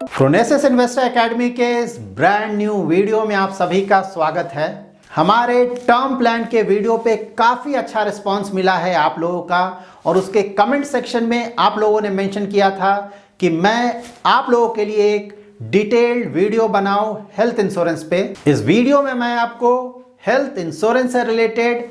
प्रोनेसिस investor academy के इस brand new video में आप सभी का स्वागत है। हमारे टर्म प्लान के वीडियो पे काफ़ी अच्छा रिस्पांस मिला है आप लोगों का, और उसके कमेंट सेक्शन में आप लोगों ने मेंशन किया था कि मैं आप लोगों के लिए एक डिटेल्ड वीडियो बनाऊं हेल्थ इंश्योरेंस पे। इस वीडियो में मैं आपको हेल्थ इंश्योरेंस से रिलेटेड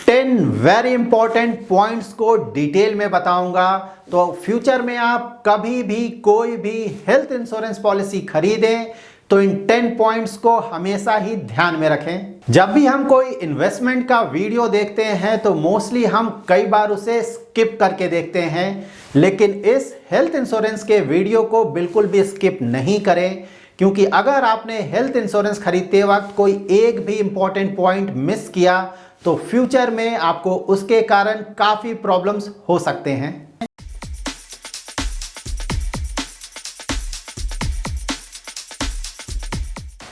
10 वेरी इंपॉर्टेंट पॉइंट्स को डिटेल में बताऊंगा, तो फ्यूचर में आप कभी भी कोई भी हेल्थ इंश्योरेंस पॉलिसी खरीदें तो इन 10 पॉइंट्स को हमेशा ही ध्यान में रखें। जब भी हम कोई इन्वेस्टमेंट का वीडियो देखते हैं तो मोस्टली हम कई बार उसे स्किप करके देखते हैं, लेकिन इस हेल्थ इंश्योरेंस के वीडियो को बिल्कुल भी स्किप नहीं करें, क्योंकि अगर आपने हेल्थ इंश्योरेंस खरीदते वक्त कोई एक भी इंपॉर्टेंट पॉइंट मिस किया तो फ्यूचर में आपको उसके कारण काफी प्रॉब्लम्स हो सकते हैं।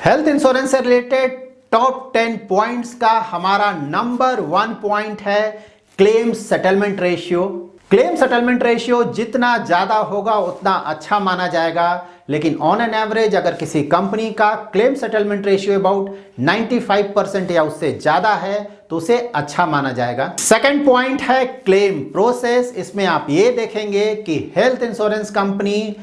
हेल्थ इंश्योरेंस से रिलेटेड टॉप 10 पॉइंट्स का हमारा नंबर 1 पॉइंट है claim settlement ratio. Claim settlement ratio जितना ज्यादा होगा उतना अच्छा माना जाएगा, लेकिन ऑन एन एवरेज अगर किसी कंपनी का क्लेम सेटलमेंट रेशियो अबाउट 95% या उससे ज्यादा है तो उसे अच्छा माना जाएगा। सेकंड पॉइंट है क्लेम प्रोसेस। इसमें आप ये देखेंगे कि हेल्थ इंश्योरेंस कंपनी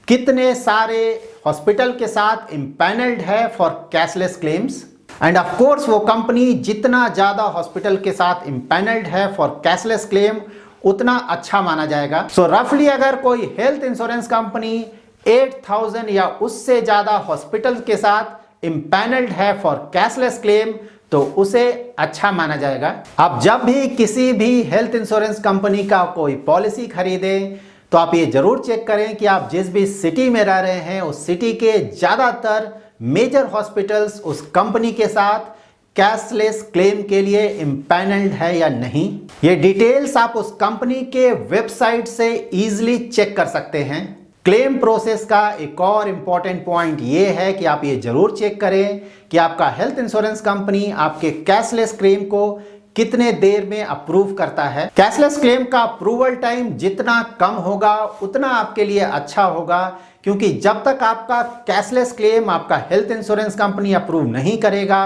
कितने सारे हॉस्पिटल के साथ इम्पैनल्ड है for cashless claims, end of course वो कंपनी जितना ज्यादा हॉस्पिटल के साथ इम्पैनल्ड है फॉर कैशलेस क्लेम उतना अच्छा माना जाएगा। सो रफली अगर कोई हेल्थ इंश्योरेंस कंपनी 8000 या उससे ज्यादा हॉस्पिटल के साथ इम्पैनल्ड है फॉर कैशलेस क्लेम तो उसे अच्छा माना जाएगा। अब जब भी किसी भी हेल्थ इंश्योरेंस कंपनी का कोई पॉलिसी खरीदें तो आप ये जरूर चेक करें कि आप जिस भी सिटी में रह रहे हैं उस सिटी के ज्यादातर मेजर हॉस्पिटल्स उस कंपनी के साथ कैशलेस क्लेम के लिए इम्पैनल्ड है या नहीं। ये डिटेल्स आप उस कंपनी के वेबसाइट से इजीली चेक कर सकते हैं। क्लेम प्रोसेस का एक और इंपॉर्टेंट पॉइंट ये है कि आप ये जरूर चेक करें कि आपका हेल्थ इंश्योरेंस कंपनी आपके कैशलेस क्लेम को कितने देर में अप्रूव करता है। कैशलेस क्लेम का अप्रूवल टाइम जितना कम होगा उतना आपके लिए अच्छा होगा, क्योंकि जब तक आपका कैशलेस क्लेम आपका हेल्थ इंश्योरेंस कंपनी अप्रूव नहीं करेगा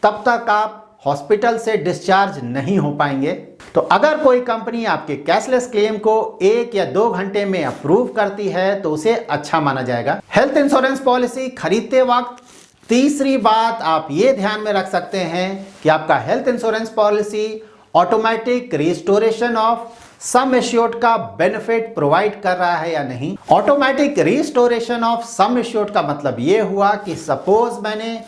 तब तक आप हॉस्पिटल से डिस्चार्ज नहीं हो पाएंगे। तो अगर कोई कंपनी आपके कैशलेस क्लेम को 1 या 2 घंटे में अप्रूव करती है तो उसे अच्छा माना जाएगा। हेल्थ इंश्योरेंस पॉलिसी खरीदते वक्त तीसरी बात आप ये ध्यान में रख सकते हैं कि आपका health insurance policy automatic restoration of sum assured का बेनिफिट प्रोवाइड कर रहा है या नहीं। Automatic restoration of sum assured का मतलब ये हुआ कि सपोज मैंने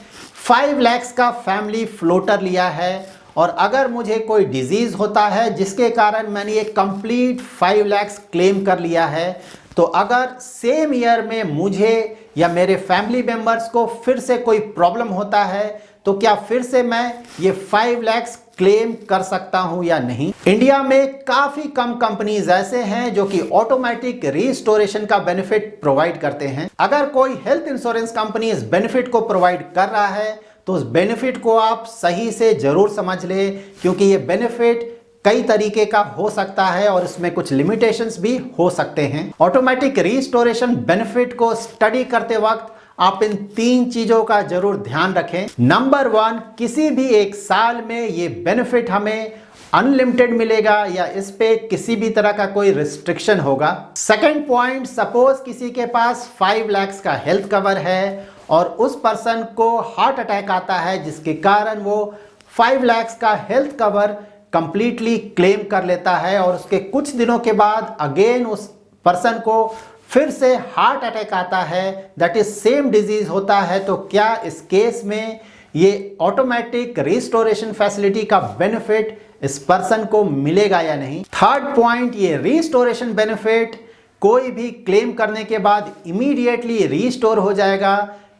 5 लाख का फैमिली फ्लोटर लिया है और अगर मुझे कोई डिजीज होता है जिसके कारण मैंने एक कंप्लीट 5 लाख क्लेम कर लिया है, तो अगर सेम ईयर में मुझे या मेरे फैमिली मेंबर्स को फिर से कोई प्रॉब्लम होता है तो क्या फिर से मैं ये 5 लाख क्लेम कर सकता हूं या नहीं। इंडिया में काफी कम कंपनीज ऐसे हैं जो कि ऑटोमेटिक रिस्टोरेशन का बेनिफिट प्रोवाइड करते हैं। अगर कोई हेल्थ इंश्योरेंस कंपनी इस बेनिफिट को प्रोवाइड कर रहा है तो उस बेनिफिट को आप सही से जरूर समझ लें, क्योंकि ये बेनिफिट कई तरीके का हो सकता है और इसमें कुछ लिमिटेशंस भी हो सकते हैं। ऑटोमेटिक रिस्टोरेशन बेनिफिट को स्टडी करते वक्त आप इन 3 चीजों का जरूर ध्यान रखें। नंबर 1, किसी भी एक साल में ये बेनिफिट हमें अनलिमिटेड मिलेगा या इस पे किसी भी तरह का कोई रिस्ट्रिक्शन होगा। सेकंड पॉइंट, सपोज किसी के पास 5 लाख का हेल्थ कवर है और उस पर्सन को हार्ट अटैक आता है जिसके कारण वो 5 लाख का हेल्थ कवर कंप्लीटली क्लेम कर लेता है और उसके कुछ दिनों के बाद अगेन उस पर्सन को फिर से हार्ट अटैक आता है, दैट इज सेम डिजीज होता है, तो क्या इस केस में ये ऑटोमेटिक रिस्टोरेशन फैसिलिटी का बेनिफिट इस पर्सन को मिलेगा या नहीं। थर्ड पॉइंट, ये रिस्टोरेशन बेनिफिट कोई भी क्लेम करने के बाद इमीडिएटली रिस्टोर हो जाएगा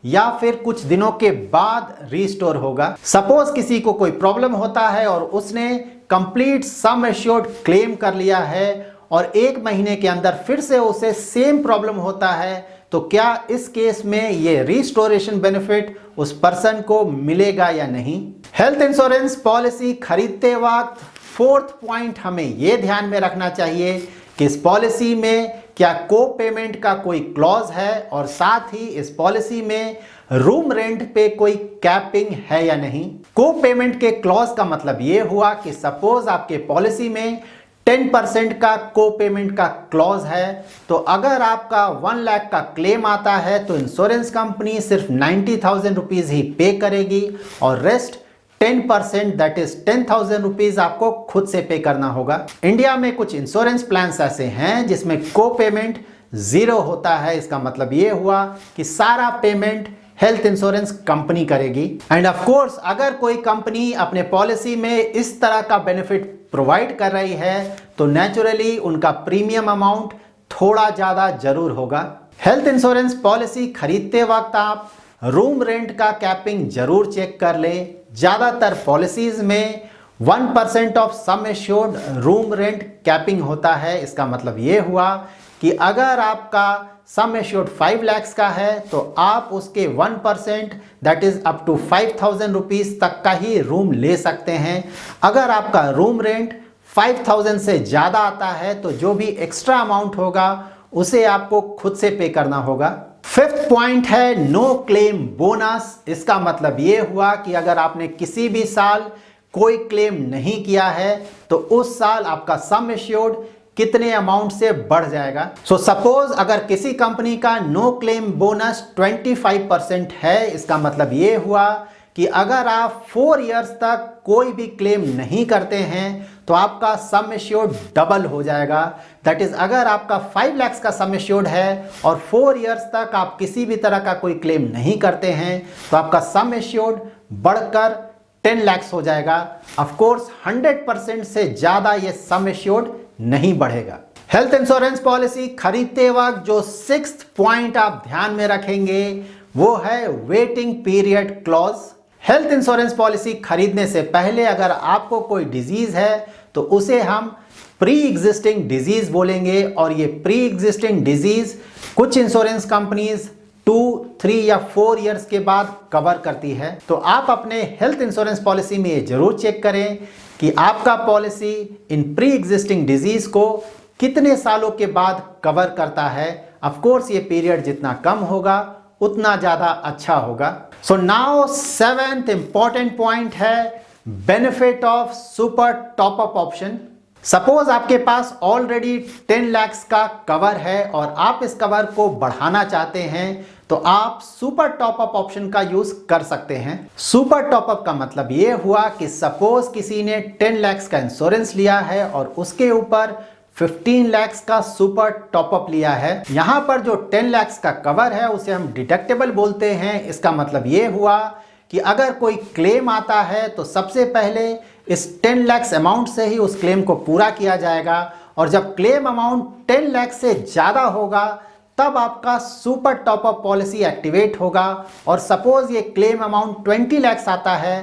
या फिर कुछ दिनों के बाद रिस्टोर होगा। सपोज किसी को कोई प्रॉब्लम होता है और उसने कंप्लीट सम एश्योर्ड क्लेम कर लिया है और 1 महीने के अंदर फिर से उसे सेम प्रॉब्लम होता है, तो क्या इस केस में ये रिस्टोरेशन बेनिफिट उस पर्सन को मिलेगा या नहीं। हेल्थ इंश्योरेंस पॉलिसी खरीदते वक्त फोर्थ पॉइंट हमें यह ध्यान में रखना चाहिए कि इस पॉलिसी में क्या को पेमेंट का कोई क्लॉज है और साथ ही इस पॉलिसी में रूम रेंट पे कोई कैपिंग है या नहीं। को पेमेंट के क्लॉज का मतलब ये हुआ कि सपोज आपके पॉलिसी में 10% का को पेमेंट का क्लॉज है, तो अगर आपका 1 लाख का क्लेम आता है तो इंश्योरेंस कंपनी सिर्फ 90,000 रुपीज ही पे करेगी और रेस्ट 10% दैट इज 10,000 रुपीज आपको खुद से पे करना होगा। इंडिया में कुछ इंश्योरेंस प्लान्स ऐसे हैं जिसमें को पेमेंट 0 होता है। इसका मतलब ये हुआ कि सारा पेमेंट हेल्थ इंश्योरेंस कंपनी करेगी। एंड ऑफ कोर्स अगर कोई कंपनी अपने पॉलिसी में इस तरह का बेनिफिट प्रोवाइड कर रही है तो नेचुरली उनका प्रीमियम अमाउंट थोड़ा ज्यादा जरूर होगा। हेल्थ इंश्योरेंस पॉलिसी खरीदते वक्त आप रूम रेंट का कैपिंग जरूर चेक कर लें। ज्यादातर पॉलिसीज में 1% of sum assured room rent capping होता है। इसका मतलब ये हुआ कि अगर आपका सम एश्योर्ड 5 लाख का है तो आप उसके 1% that is up to 5,000 rupees तक का ही रूम ले सकते हैं। अगर आपका रूम रेंट 5,000 से ज़्यादा आता है तो जो भी एक्स्ट्रा अमाउंट होगा उसे आपको खुद से पे करना होगा। 5th पॉइंट है नो क्लेम बोनस। इसका मतलब ये हुआ कि अगर आपने किसी भी साल कोई क्लेम नहीं किया है तो उस साल आपका सम एश्योर्ड कितने अमाउंट से बढ़ जाएगा। सो सपोज अगर किसी कंपनी का नो क्लेम बोनस 25% है, इसका मतलब ये हुआ कि अगर आप 4 इयर्स तक कोई भी क्लेम नहीं करते हैं तो आपका सम एश्योर्ड डबल हो जाएगा। दैट इज अगर आपका 5 लाख का सम एश्योर्ड है और 4 इयर्स तक आप किसी भी तरह का कोई क्लेम नहीं करते हैं तो आपका सम एश्योर्ड बढ़कर 10 लाख हो जाएगा। ऑफ कोर्स 100% से ज्यादा ये सम एश्योर्ड नहीं बढ़ेगा। हेल्थ इंश्योरेंस पॉलिसी खरीदते वक्त जो 6th पॉइंट आप ध्यान में रखेंगे वो है waiting period clause. Health insurance policy खरीदने से पहले अगर आपको कोई डिजीज है तो उसे हम प्री एग्जिस्टिंग डिजीज बोलेंगे और ये प्री एग्जिस्टिंग डिजीज कुछ इंश्योरेंस कंपनीज 2, 3 या 4 इयर्स के बाद कवर करती है। तो आप अपने हेल्थ इंश्योरेंस पॉलिसी में ये जरूर चेक करें कि आपका policy in pre existing disease को कितने सालों के बाद कवर करता है। ऑफ कोर्स ये पीरियड जितना कम होगा उतना ज्यादा अच्छा होगा। So now 7th important point है benefit of super top up option. Suppose आपके पास ऑलरेडी 10 लाख का कवर है और आप इस कवर को बढ़ाना चाहते हैं तो आप सुपर टॉप अप ऑप्शन का यूज कर सकते हैं। सुपर टॉप अप का मतलब यह हुआ कि सपोज किसी ने 10 लाख का इंश्योरेंस लिया है और उसके ऊपर 15 लाख का सुपर टॉप अप लिया है। यहां पर जो 10 लाख का कवर है उसे हम डिडक्टेबल बोलते हैं। इसका मतलब यह हुआ कि अगर कोई क्लेम आता है तो सबसे पहले इस 10 लाख अमाउंट से ही उस क्लेम को पूरा किया जाएगा और जब क्लेम अमाउंट 10 लाख से ज़्यादा होगा तब आपका super top up policy activate होगा। और सपोज ये क्लेम अमाउंट 20 लाख आता है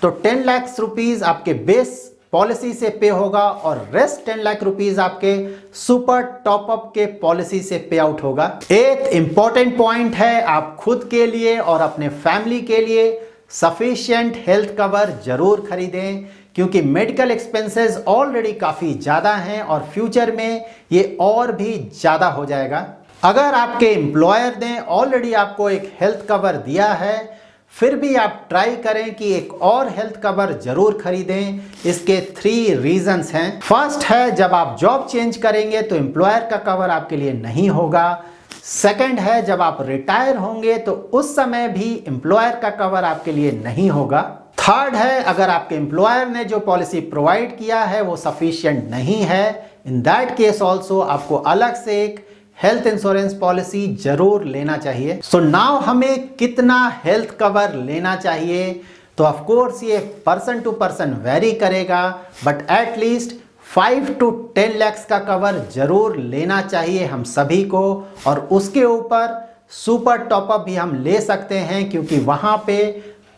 तो 10 लाख रुपीज़ आपके बेस पॉलिसी से पे होगा और रेस्ट 10 लाख रुपीज़ आपके सुपर टॉप अप के पॉलिसी से पे आउट होगा। 8th इंपॉर्टेंट पॉइंट है आप खुद के लिए और अपने फैमिली के लिए सफिशिएंट हेल्थ कवर जरूर खरीदें क्योंकि मेडिकल एक्सपेंसेस ऑलरेडी काफ़ी ज़्यादा हैं और फ्यूचर में ये और भी ज़्यादा हो जाएगा। अगर आपके एम्प्लॉयर ने ऑलरेडी आपको एक हेल्थ कवर दिया है फिर भी आप ट्राई करें कि एक और हेल्थ कवर जरूर खरीदें। इसके 3 रीजंस हैं। फर्स्ट है जब आप जॉब चेंज करेंगे तो एम्प्लॉयर का कवर आपके लिए नहीं होगा। सेकंड है जब आप रिटायर होंगे तो उस समय भी एम्प्लॉयर का कवर आपके लिए नहीं होगा। थर्ड है अगर आपके एम्प्लॉयर ने जो पॉलिसी प्रोवाइड किया है वो सफिशिएंट नहीं है, इन दैट केस ऑल्सो आपको अलग से एक हेल्थ इंश्योरेंस पॉलिसी जरूर लेना चाहिए। सो नाउ हमें कितना हेल्थ कवर लेना चाहिए तो ऑफ कोर्स ये पर्सन टू पर्सन वेरी करेगा बट एटलीस्ट 5 to 10 लाख का कवर जरूर लेना चाहिए हम सभी को और उसके ऊपर सुपर टॉपअप भी हम ले सकते हैं क्योंकि वहां पे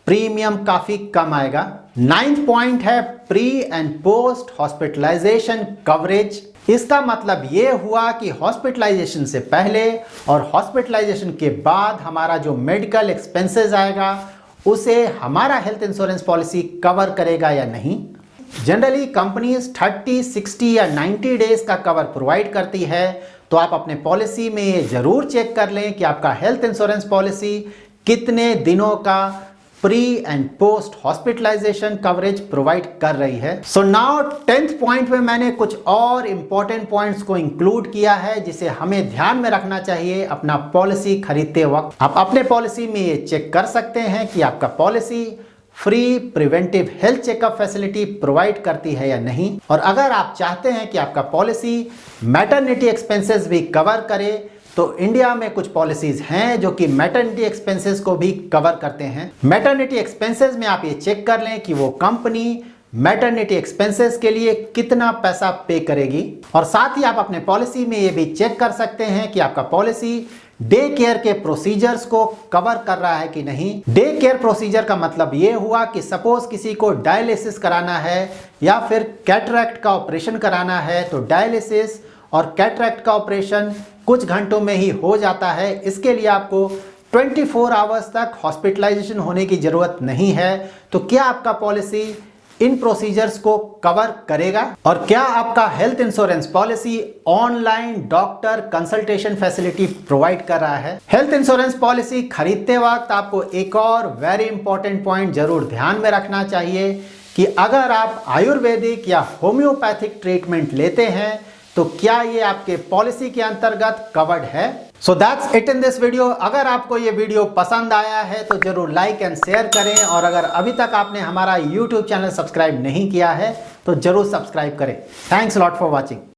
प्रीमियम काफी कम आएगा। 9th पॉइंट है pre and post hospitalization coverage. इसका मतलब ये हुआ कि हॉस्पिटलाइजेशन से पहले और हॉस्पिटलाइजेशन के बाद हमारा जो मेडिकल एक्सपेंसेस आएगा उसे हमारा हेल्थ इंश्योरेंस पॉलिसी कवर करेगा या नहीं। जनरली कंपनीज 30, 60 या 90 डेज का कवर प्रोवाइड करती है तो आप अपने पॉलिसी में ये जरूर चेक कर लें कि आपका हेल्थ इंश्योरेंस पॉलिसी कितने दिनों का pre and post hospitalization coverage provide कर रही है। सो नाउ 10th पॉइंट में मैंने कुछ और इंपॉर्टेंट पॉइंट्स को इंक्लूड किया है जिसे हमें ध्यान में रखना चाहिए अपना पॉलिसी खरीदते वक्त। आप अपने पॉलिसी में ये चेक कर सकते हैं कि आपका policy free preventive health checkup facility provide करती है या नहीं, और अगर आप चाहते हैं कि आपका पॉलिसी मैटरनिटी एक्सपेंसेस भी कवर करे तो इंडिया में कुछ पॉलिसीज हैं जो कि मैटरनिटी एक्सपेंसेस को भी कवर करते हैं। मैटरनिटी एक्सपेंसेस में आप ये चेक कर लें कि वो कंपनी मैटरनिटी एक्सपेंसेस के लिए कितना पैसा पे करेगी, और साथ ही आप अपने पॉलिसी में ये भी चेक कर सकते हैं कि आपका पॉलिसी डे केयर के प्रोसीजर्स को कवर कर रहा है कि नहीं। डे केयर प्रोसीजर का मतलब ये हुआ कि सपोज किसी को डायलिसिस कराना है या फिर कैटरैक्ट का ऑपरेशन कराना है, तो डायलिसिस और कैटरैक्ट का ऑपरेशन कुछ घंटों में ही हो जाता है। इसके लिए आपको 24 आवर्स तक हॉस्पिटलाइजेशन होने की जरूरत नहीं है। तो क्या आपका पॉलिसी इन प्रोसीजर्स को कवर करेगा? और क्या आपका health insurance policy online doctor consultation facility provide कर रहा है? हेल्थ इंश्योरेंस पॉलिसी खरीदते वक्त आपको एक और वेरी इंपॉर्टेंट पॉइंट जरूर ध्यान में रखना चाहिए कि अगर आप आयुर्वेदिक या होम्योपैथिक ट्रीटमेंट लेते हैं तो क्या ये आपके पॉलिसी के अंतर्गत कवर्ड है? So that's it in this video. अगर आपको ये वीडियो पसंद आया है तो जरूर लाइक एंड शेयर करें, और अगर अभी तक आपने हमारा YouTube चैनल सब्सक्राइब नहीं किया है तो जरूर सब्सक्राइब करें। Thanks lot for watching.